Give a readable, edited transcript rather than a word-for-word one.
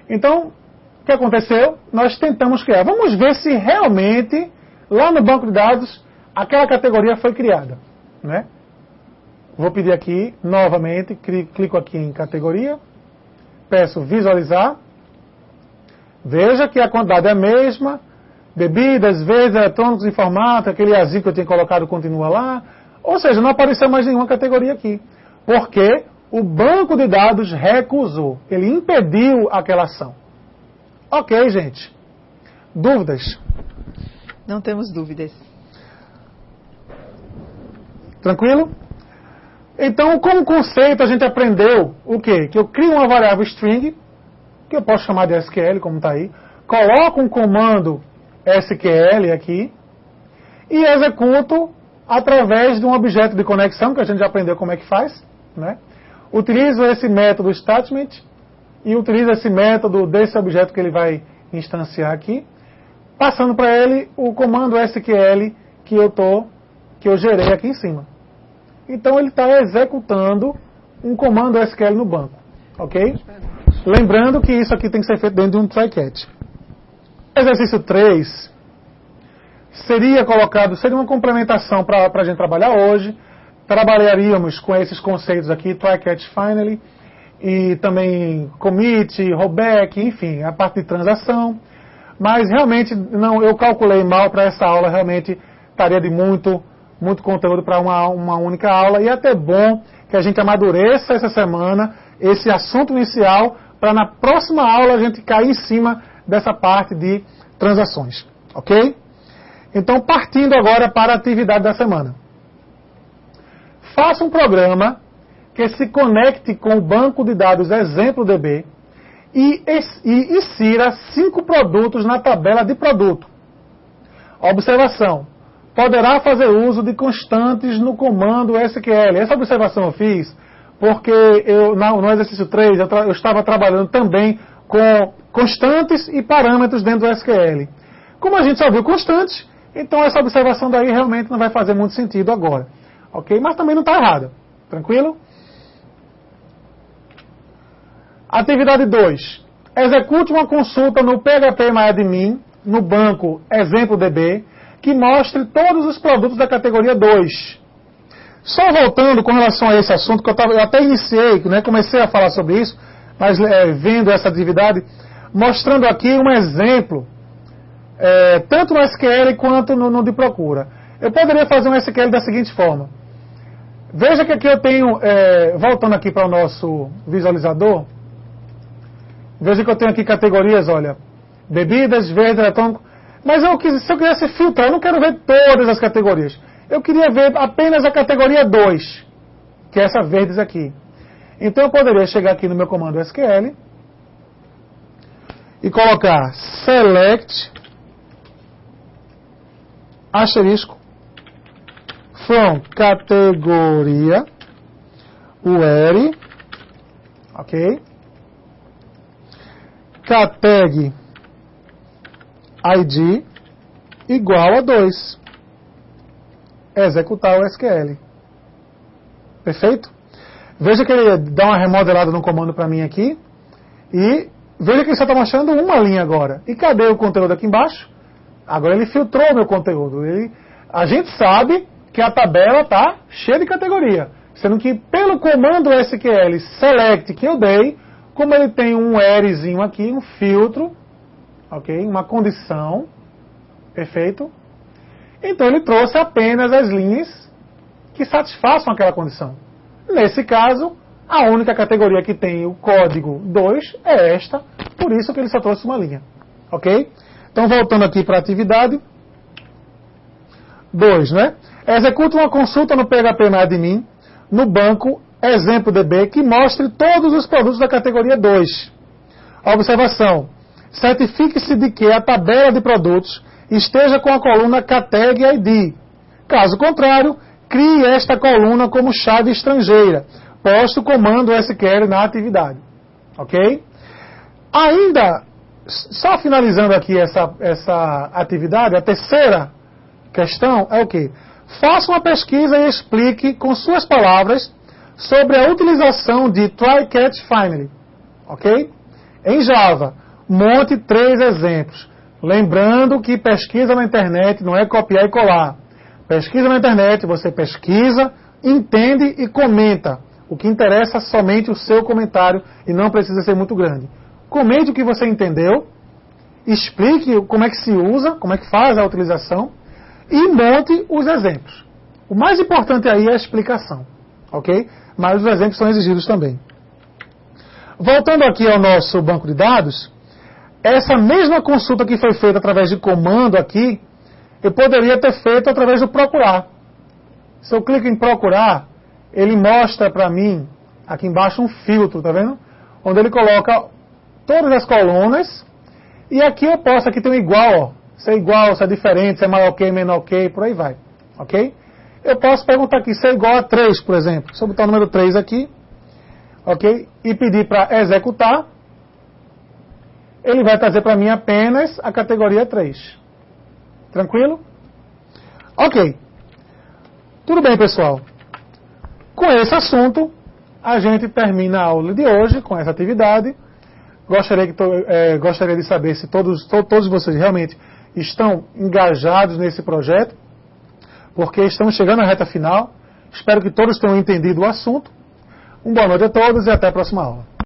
Então, o que aconteceu? Nós tentamos criar. Vamos ver se realmente, lá no banco de dados, aquela categoria foi criada, né? Vou pedir aqui, novamente, clico aqui em categoria, peço visualizar, veja que a quantidade é a mesma, bebidas, verdes, eletrônicos, informática, aquele azul que eu tinha colocado continua lá, ou seja, não apareceu mais nenhuma categoria aqui, porque o banco de dados recusou, ele impediu aquela ação. Ok, gente. Dúvidas? Não temos dúvidas. Tranquilo? Então, como conceito, a gente aprendeu o quê? Que eu crio uma variável string, que eu posso chamar de SQL, como está aí, coloco um comando SQL aqui, e executo através de um objeto de conexão, que a gente já aprendeu como é que faz, né? Utilizo esse método statement, e utilizo esse método desse objeto que ele vai instanciar aqui, passando para ele o comando SQL que eu gerei aqui em cima. Então ele está executando um comando SQL no banco, ok? Lembrando que isso aqui tem que ser feito dentro de um try-catch. Exercício 3 seria uma complementação para a gente trabalhar hoje. Trabalharíamos com esses conceitos aqui, try-catch finally, e também commit, rollback, enfim, a parte de transação. Mas realmente eu calculei mal para essa aula, realmente estaria de muito conteúdo para uma única aula, e é até bom que a gente amadureça essa semana esse assunto inicial, para na próxima aula a gente cair em cima dessa parte de transações, ok? Então, partindo agora para a atividade da semana. Faça um programa que se conecte com o banco de dados ExemploDB e insira 5 produtos na tabela de produto. Observação. Poderá fazer uso de constantes no comando SQL. Essa observação eu fiz porque no exercício 3 eu estava trabalhando também com constantes e parâmetros dentro do SQL. Como a gente só viu constantes, então essa observação daí realmente não vai fazer muito sentido agora. Ok? Mas também não está errada. Tranquilo? Atividade 2. Execute uma consulta no PHPMyAdmin, no banco ExemploDB, que mostre todos os produtos da categoria 2. Só voltando com relação a esse assunto, que eu até iniciei, né, comecei a falar sobre isso, mas vendo essa atividade, mostrando aqui um exemplo, tanto no SQL quanto no de procura. Eu poderia fazer um SQL da seguinte forma. Veja que aqui eu tenho, voltando aqui para o nosso visualizador, veja que eu tenho aqui categorias, olha, bebidas, verde, eletrônico, mas se eu quisesse filtrar, eu não quero ver todas as categorias. Eu queria ver apenas a categoria 2, que é essa verdes aqui. Então eu poderia chegar aqui no meu comando SQL e colocar select asterisco from categoria where, ok, categ id igual a 2. Executar o SQL. Perfeito? Veja que ele dá uma remodelada no comando para mim aqui. E veja que ele só está mostrando uma linha agora. E cadê o conteúdo aqui embaixo? Agora ele filtrou o meu conteúdo. A gente sabe que a tabela está cheia de categoria. Sendo que pelo comando SQL select que eu dei, como ele tem um wherezinho aqui, um filtro, ok? Uma condição. Perfeito? Então ele trouxe apenas as linhas que satisfaçam aquela condição. Nesse caso, a única categoria que tem o código 2 é esta, por isso que ele só trouxe uma linha. Ok? Então voltando aqui para a atividade 2, né? Execute uma consulta no PHPMyAdmin, no banco ExemploDB, que mostre todos os produtos da categoria 2. Observação. Certifique-se de que a tabela de produtos esteja com a coluna categ id. Caso contrário, crie esta coluna como chave estrangeira, posto o comando SQL na atividade. Ok? Ainda, só finalizando aqui essa atividade, a terceira questão é o quê? Faça uma pesquisa e explique com suas palavras sobre a utilização de try-catch finally. Ok? Em Java, monte 3 exemplos. Lembrando que pesquisa na internet não é copiar e colar. Pesquisa na internet, você pesquisa, entende e comenta. O que interessa é somente o seu comentário e não precisa ser muito grande. Comente o que você entendeu, explique como é que se usa, como é que faz a utilização e monte os exemplos. O mais importante aí é a explicação, ok? Mas os exemplos são exigidos também. Voltando aqui ao nosso banco de dados, essa mesma consulta que foi feita através de comando aqui, eu poderia ter feito através do procurar. Se eu clico em procurar, ele mostra para mim, aqui embaixo, um filtro, tá vendo? Onde ele coloca todas as colunas, e aqui eu posso, aqui tem um igual, ó. Se é igual, se é diferente, se é maior que, menor que, por aí vai, ok? Eu posso perguntar aqui, se é igual a 3, por exemplo. Se eu botar o número 3 aqui, ok? E pedir para executar, ele vai trazer para mim apenas a categoria 3. Tranquilo? Ok. Tudo bem, pessoal. Com esse assunto, a gente termina a aula de hoje com essa atividade. Gostaria de saber se todos vocês realmente estão engajados nesse projeto, porque estamos chegando à reta final. Espero que todos tenham entendido o assunto. Uma boa noite a todos e até a próxima aula.